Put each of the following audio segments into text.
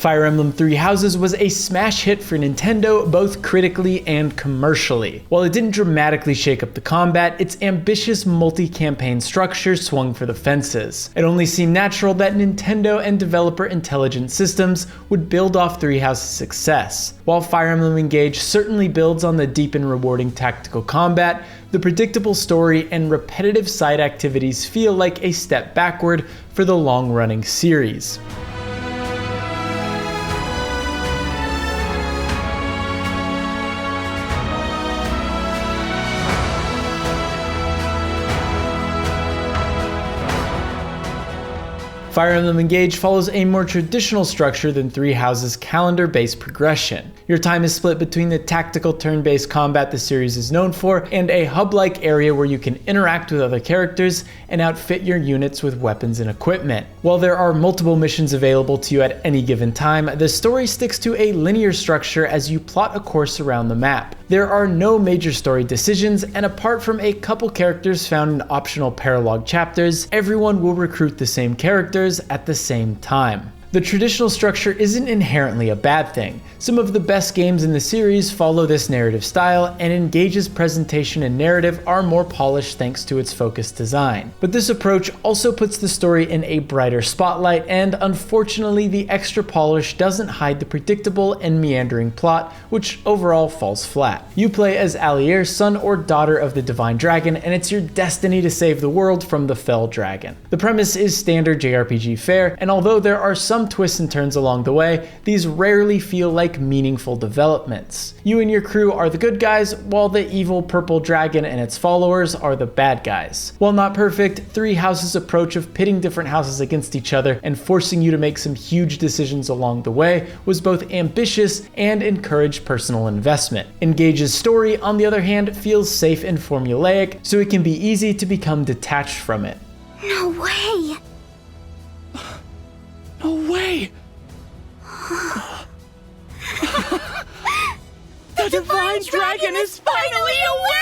Fire Emblem Three Houses was a smash hit for Nintendo both critically and commercially. While it didn't dramatically shake up the combat, its ambitious multi-campaign structure swung for the fences. It only seemed natural that Nintendo and developer Intelligent Systems would build off Three Houses' success. While Fire Emblem Engage certainly builds on the deep and rewarding tactical combat, the predictable story and repetitive side activities feel like a step backward for the long-running series. Fire Emblem Engage follows a more traditional structure than Three Houses' calendar-based progression. Your time is split between the tactical turn-based combat the series is known for and a hub-like area where you can interact with other characters and outfit your units with weapons and equipment. While there are multiple missions available to you at any given time, the story sticks to a linear structure as you plot a course around the map. There are no major story decisions, and apart from a couple characters found in optional paralogue chapters, everyone will recruit the same characters at the same time. The traditional structure isn't inherently a bad thing. Some of the best games in the series follow this narrative style, and Engage's presentation and narrative are more polished thanks to its focused design. But this approach also puts the story in a brighter spotlight, and unfortunately the extra polish doesn't hide the predictable and meandering plot, which overall falls flat. You play as Allier, son or daughter of the Divine Dragon, and it's your destiny to save the world from the Fell Dragon. The premise is standard JRPG fare, and although there are some twists and turns along the way, these rarely feel like meaningful developments. You and your crew are the good guys, while the evil purple dragon and its followers are the bad guys. While not perfect, Three Houses' approach of pitting different houses against each other and forcing you to make some huge decisions along the way was both ambitious and encouraged personal investment. Engage's story, on the other hand, feels safe and formulaic, so it can be easy to become detached from it. No way! No way! The Divine Dragon is finally away!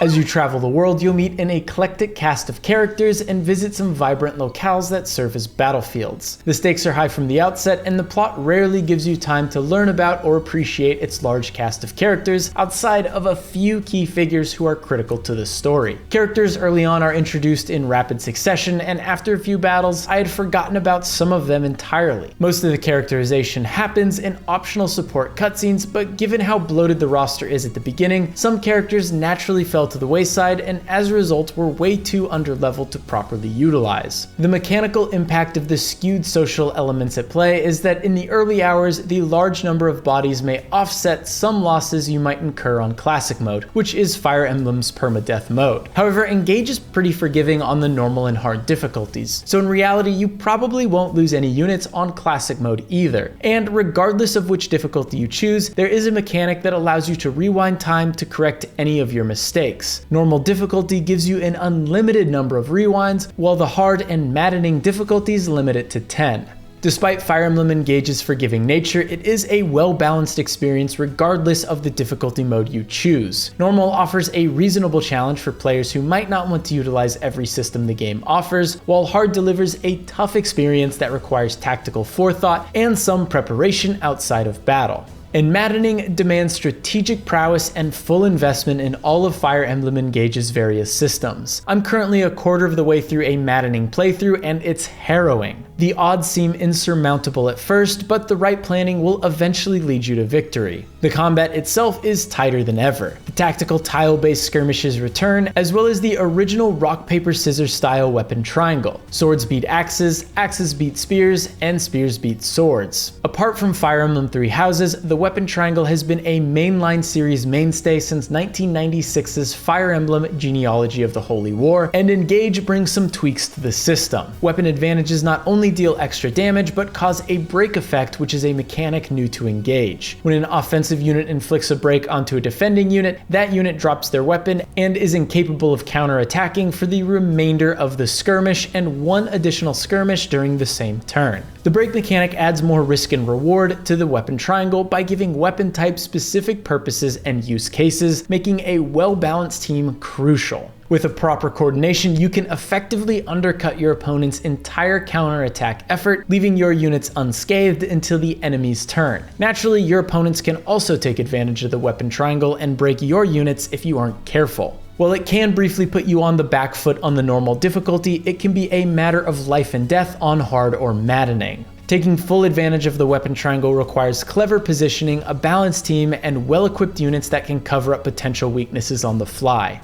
As you travel the world, you'll meet an eclectic cast of characters and visit some vibrant locales that serve as battlefields. The stakes are high from the outset, and the plot rarely gives you time to learn about or appreciate its large cast of characters outside of a few key figures who are critical to the story. Characters early on are introduced in rapid succession, and after a few battles, I had forgotten about some of them entirely. Most of the characterization happens in optional support cutscenes, but given how bloated the roster is at the beginning, some characters naturally fell to the wayside and as a result were way too underleveled to properly utilize. The mechanical impact of the skewed social elements at play is that in the early hours, the large number of bodies may offset some losses you might incur on Classic mode, which is Fire Emblem's permadeath mode. However, Engage is pretty forgiving on the normal and hard difficulties, so in reality you probably won't lose any units on Classic mode either. And regardless of which difficulty you choose, there is a mechanic that allows you to rewind time to correct any of your mistakes. Normal difficulty gives you an unlimited number of rewinds, while the hard and maddening difficulties limit it to 10. Despite Fire Emblem Engage's forgiving nature, it is a well-balanced experience regardless of the difficulty mode you choose. Normal offers a reasonable challenge for players who might not want to utilize every system the game offers, while hard delivers a tough experience that requires tactical forethought and some preparation outside of battle. And maddening demands strategic prowess and full investment in all of Fire Emblem Engage's various systems. I'm currently a quarter of the way through a maddening playthrough, and it's harrowing. The odds seem insurmountable at first, but the right planning will eventually lead you to victory. The combat itself is tighter than ever. The tactical tile-based skirmishes return, as well as the original rock paper scissors style weapon triangle. Swords beat axes, axes beat spears, and spears beat swords. Apart from Fire Emblem Three Houses, the weapon triangle has been a mainline series mainstay since 1996's Fire Emblem Genealogy of the Holy War, and Engage brings some tweaks to the system. Weapon advantages not only deal extra damage, but cause a break effect, which is a mechanic new to Engage. When an offensive unit inflicts a break onto a defending unit, that unit drops their weapon and is incapable of counterattacking for the remainder of the skirmish and one additional skirmish during the same turn. The break mechanic adds more risk and reward to the weapon triangle by giving weapon type specific purposes and use cases, making a well-balanced team crucial. With a proper coordination, you can effectively undercut your opponent's entire counterattack effort, leaving your units unscathed until the enemy's turn. Naturally, your opponents can also take advantage of the weapon triangle and break your units if you aren't careful. While it can briefly put you on the back foot on the normal difficulty, it can be a matter of life and death on hard or maddening. Taking full advantage of the weapon triangle requires clever positioning, a balanced team, and well-equipped units that can cover up potential weaknesses on the fly.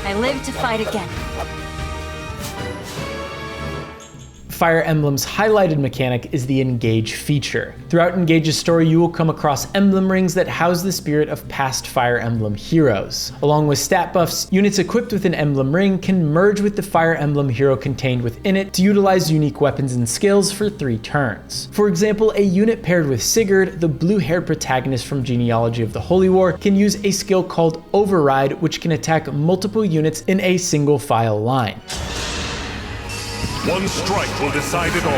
I live to fight again. Fire Emblem's highlighted mechanic is the Engage feature. Throughout Engage's story, you will come across emblem rings that house the spirit of past Fire Emblem heroes. Along with stat buffs, units equipped with an emblem ring can merge with the Fire Emblem hero contained within it to utilize unique weapons and skills for 3 turns. For example, a unit paired with Sigurd, the blue-haired protagonist from Genealogy of the Holy War, can use a skill called Override, which can attack multiple units in a single file line. One strike will decide it all.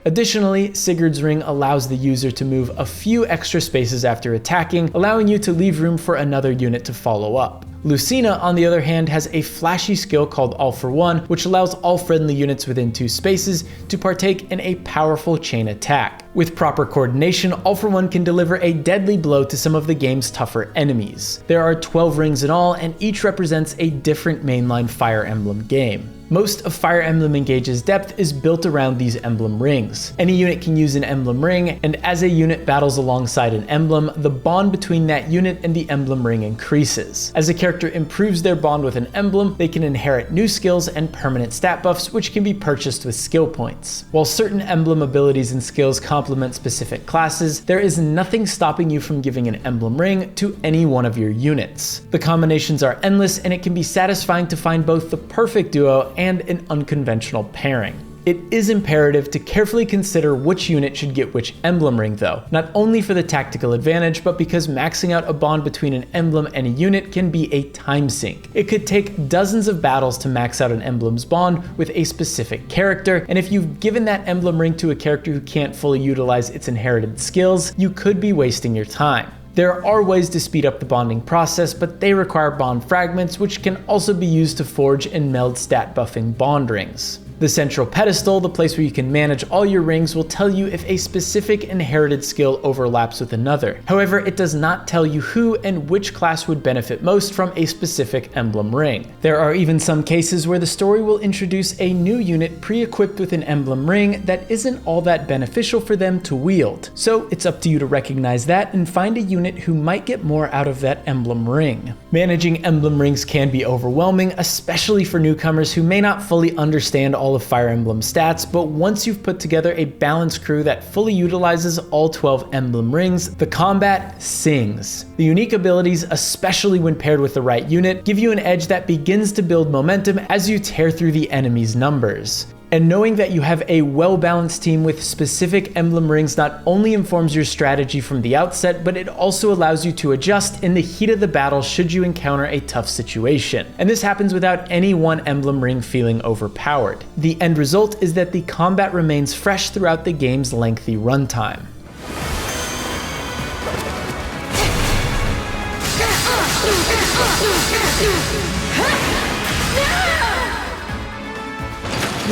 Additionally, Sigurd's ring allows the user to move a few extra spaces after attacking, allowing you to leave room for another unit to follow up. Lucina, on the other hand, has a flashy skill called All for One, which allows all friendly units within 2 spaces to partake in a powerful chain attack. With proper coordination, All for One can deliver a deadly blow to some of the game's tougher enemies. There are 12 rings in all, and each represents a different mainline Fire Emblem game. Most of Fire Emblem Engage's depth is built around these emblem rings. Any unit can use an emblem ring, and as a unit battles alongside an emblem, the bond between that unit and the emblem ring increases. As a character improves their bond with an emblem, they can inherit new skills and permanent stat buffs, which can be purchased with skill points. While certain emblem abilities and skills complement specific classes, there is nothing stopping you from giving an emblem ring to any one of your units. The combinations are endless, and it can be satisfying to find both the perfect duo and an unconventional pairing. It is imperative to carefully consider which unit should get which emblem ring though, not only for the tactical advantage, but because maxing out a bond between an emblem and a unit can be a time sink. It could take dozens of battles to max out an emblem's bond with a specific character, and if you've given that emblem ring to a character who can't fully utilize its inherited skills, you could be wasting your time. There are ways to speed up the bonding process, but they require bond fragments, which can also be used to forge and meld stat buffing bond rings. The central pedestal, the place where you can manage all your rings, will tell you if a specific inherited skill overlaps with another. However, it does not tell you who and which class would benefit most from a specific emblem ring. There are even some cases where the story will introduce a new unit pre-equipped with an emblem ring that isn't all that beneficial for them to wield. So it's up to you to recognize that and find a unit who might get more out of that emblem ring. Managing emblem rings can be overwhelming, especially for newcomers who may not fully understand all of Fire Emblem stats, but once you've put together a balanced crew that fully utilizes all 12 emblem rings, the combat sings. The unique abilities, especially when paired with the right unit, give you an edge that begins to build momentum as you tear through the enemy's numbers. And knowing that you have a well-balanced team with specific emblem rings not only informs your strategy from the outset, but it also allows you to adjust in the heat of the battle should you encounter a tough situation. And this happens without any one emblem ring feeling overpowered. The end result is that the combat remains fresh throughout the game's lengthy runtime.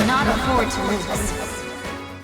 Not afford to lose.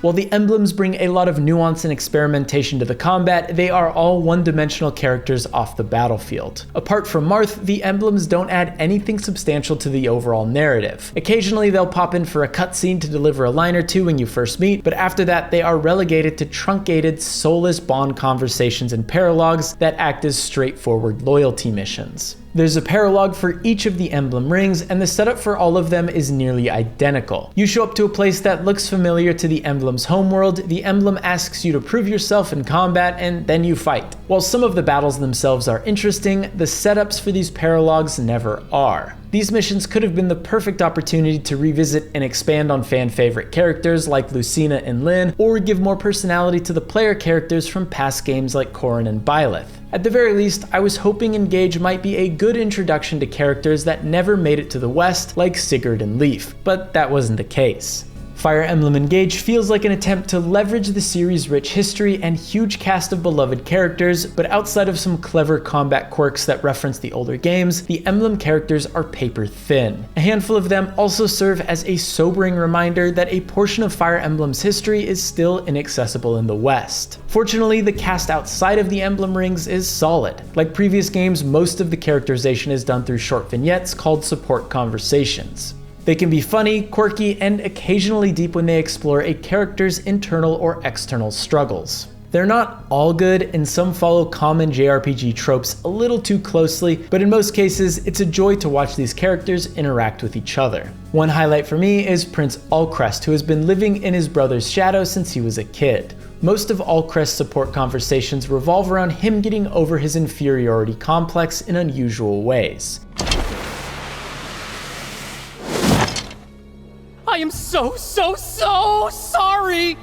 While the emblems bring a lot of nuance and experimentation to the combat, they are all one-dimensional characters off the battlefield. Apart from Marth, the emblems don't add anything substantial to the overall narrative. Occasionally they'll pop in for a cutscene to deliver a line or two when you first meet, but after that they are relegated to truncated, soulless bond conversations and paralogs that act as straightforward loyalty missions. There's a paralogue for each of the emblem rings, and the setup for all of them is nearly identical. You show up to a place that looks familiar to the emblem's homeworld, the emblem asks you to prove yourself in combat, and then you fight. While some of the battles themselves are interesting, the setups for these paralogues never are. These missions could have been the perfect opportunity to revisit and expand on fan favorite characters like Lucina and Lynn, or give more personality to the player characters from past games like Corrin and Byleth. At the very least, I was hoping Engage might be a good introduction to characters that never made it to the West like Sigurd and Leif, but that wasn't the case. Fire Emblem Engage feels like an attempt to leverage the series' rich history and huge cast of beloved characters, but outside of some clever combat quirks that reference the older games, the Emblem characters are paper thin. A handful of them also serve as a sobering reminder that a portion of Fire Emblem's history is still inaccessible in the West. Fortunately, the cast outside of the Emblem rings is solid. Like previous games, most of the characterization is done through short vignettes called support conversations. They can be funny, quirky, and occasionally deep when they explore a character's internal or external struggles. They're not all good, and some follow common JRPG tropes a little too closely, but in most cases, it's a joy to watch these characters interact with each other. One highlight for me is Prince Allcrest, who has been living in his brother's shadow since he was a kid. Most of Allcrest's support conversations revolve around him getting over his inferiority complex in unusual ways. I am so sorry!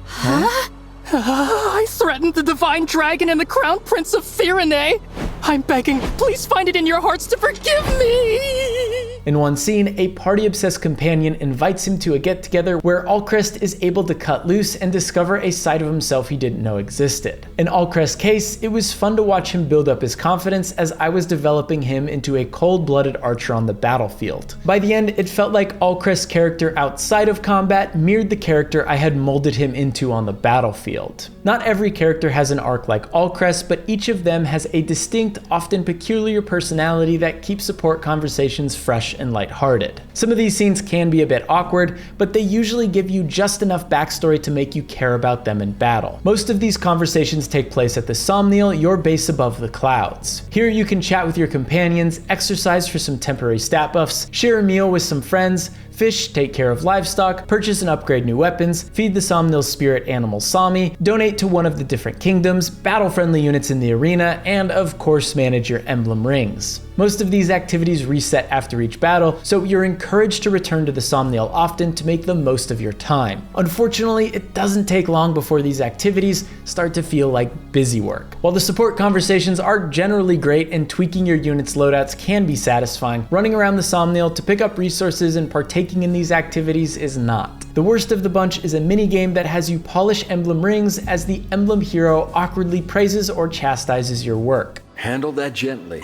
Huh? I threatened the Divine Dragon and the Crown Prince of Firene! I'm begging, please find it in your hearts to forgive me! In one scene, a party-obsessed companion invites him to a get-together where Allcrest is able to cut loose and discover a side of himself he didn't know existed. In Allcrest's case, it was fun to watch him build up his confidence as I was developing him into a cold-blooded archer on the battlefield. By the end, it felt like Allcrest's character outside of combat mirrored the character I had molded him into on the battlefield. Not every character has an arc like Allcrest, but each of them has a distinct, often peculiar personality that keeps support conversations fresh and lighthearted. Some of these scenes can be a bit awkward, but they usually give you just enough backstory to make you care about them in battle. Most of these conversations take place at the Somniel, your base above the clouds. Here you can chat with your companions, exercise for some temporary stat buffs, share a meal with some friends, fish, take care of livestock, purchase and upgrade new weapons, feed the Somniel's spirit animal Sami, donate to one of the different kingdoms, battle friendly units in the arena, and of course manage your emblem rings. Most of these activities reset after each battle, so you're encouraged to return to the Somniel often to make the most of your time. Unfortunately, it doesn't take long before these activities start to feel like busy work. While the support conversations are generally great and tweaking your unit's loadouts can be satisfying, running around the Somniel to pick up resources and partaking in these activities is not. The worst of the bunch is a minigame that has you polish emblem rings as the emblem hero awkwardly praises or chastises your work. Handle that gently.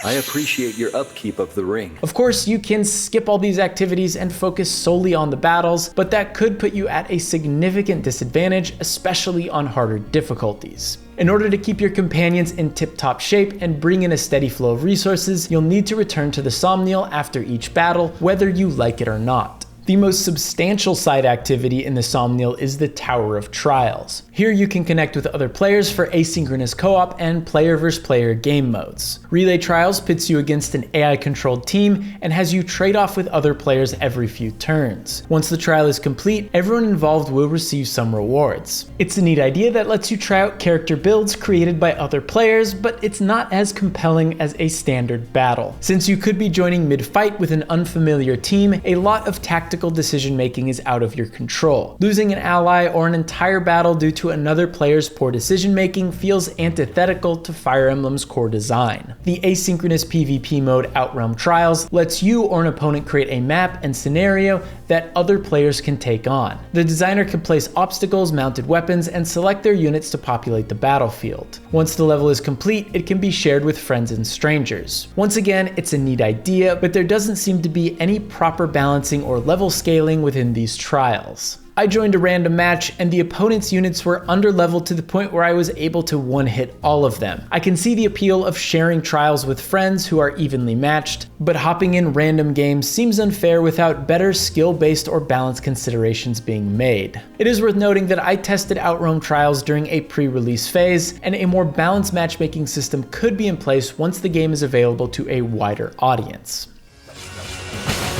I appreciate your upkeep of the ring. Of course, you can skip all these activities and focus solely on the battles, but that could put you at a significant disadvantage, especially on harder difficulties. In order to keep your companions in tip-top shape and bring in a steady flow of resources, you'll need to return to the Somniel after each battle, whether you like it or not. The most substantial side activity in the Somniel is the Tower of Trials. Here you can connect with other players for asynchronous co-op and player versus player game modes. Relay Trials pits you against an AI-controlled team and has you trade off with other players every few turns. Once the trial is complete, everyone involved will receive some rewards. It's a neat idea that lets you try out character builds created by other players, but it's not as compelling as a standard battle. Since you could be joining mid-fight with an unfamiliar team, a lot of tactical decision making is out of your control. Losing an ally or an entire battle due to another player's poor decision making feels antithetical to Fire Emblem's core design. The asynchronous PvP mode Outrealm Trials lets you or an opponent create a map and scenario that other players can take on. The designer can place obstacles, mounted weapons, and select their units to populate the battlefield. Once the level is complete, it can be shared with friends and strangers. Once again, it's a neat idea, but there doesn't seem to be any proper balancing or level scaling within these trials. I joined a random match and the opponent's units were underleveled to the point where I was able to one-hit all of them. I can see the appeal of sharing trials with friends who are evenly matched, but hopping in random games seems unfair without better skill-based or balance considerations being made. It is worth noting that I tested Outrealm Trials during a pre-release phase, and a more balanced matchmaking system could be in place once the game is available to a wider audience.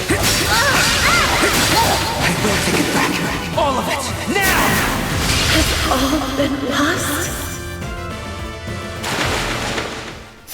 I will take it back. All of it, now! Has all been lost?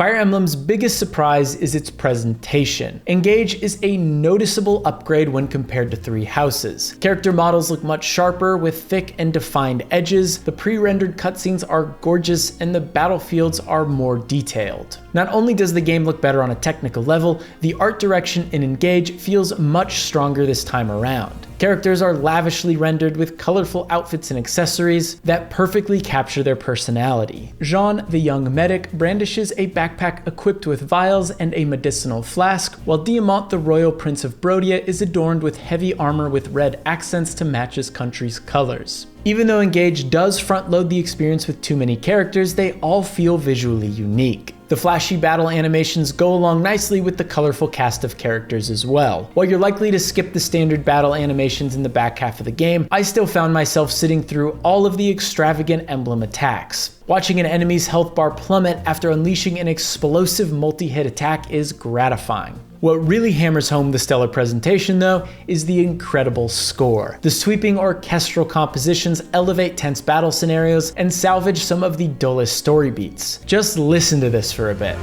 Fire Emblem's biggest surprise is its presentation. Engage is a noticeable upgrade when compared to 3 Houses. Character models look much sharper with thick and defined edges, the pre-rendered cutscenes are gorgeous, and the battlefields are more detailed. Not only does the game look better on a technical level, the art direction in Engage feels much stronger this time around. Characters are lavishly rendered with colorful outfits and accessories that perfectly capture their personality. Jean, the young medic, brandishes a backpack equipped with vials and a medicinal flask, while Diamant, the royal prince of Brodia, is adorned with heavy armor with red accents to match his country's colors. Even though Engage does front-load the experience with too many characters, they all feel visually unique. The flashy battle animations go along nicely with the colorful cast of characters as well. While you're likely to skip the standard battle animations in the back half of the game, I still found myself sitting through all of the extravagant emblem attacks. Watching an enemy's health bar plummet after unleashing an explosive multi-hit attack is gratifying. What really hammers home the stellar presentation, though, is the incredible score. The sweeping orchestral compositions elevate tense battle scenarios and salvage some of the dullest story beats. Just listen to this for a bit.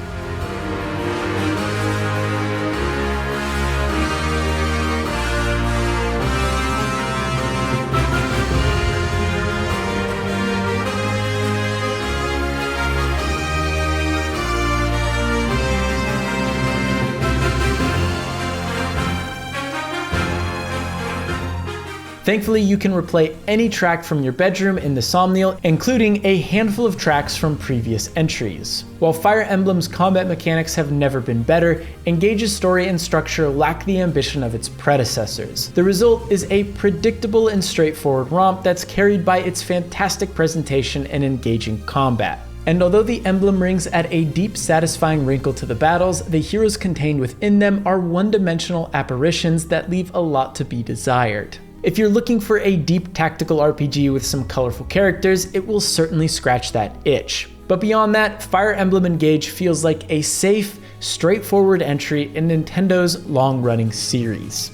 Thankfully, you can replay any track from your bedroom in the Somniel, including a handful of tracks from previous entries. While Fire Emblem's combat mechanics have never been better, Engage's story and structure lack the ambition of its predecessors. The result is a predictable and straightforward romp that's carried by its fantastic presentation and engaging combat. And although the emblem rings add a deep, satisfying wrinkle to the battles, the heroes contained within them are one-dimensional apparitions that leave a lot to be desired. If you're looking for a deep tactical RPG with some colorful characters, it will certainly scratch that itch. But beyond that, Fire Emblem Engage feels like a safe, straightforward entry in Nintendo's long-running series.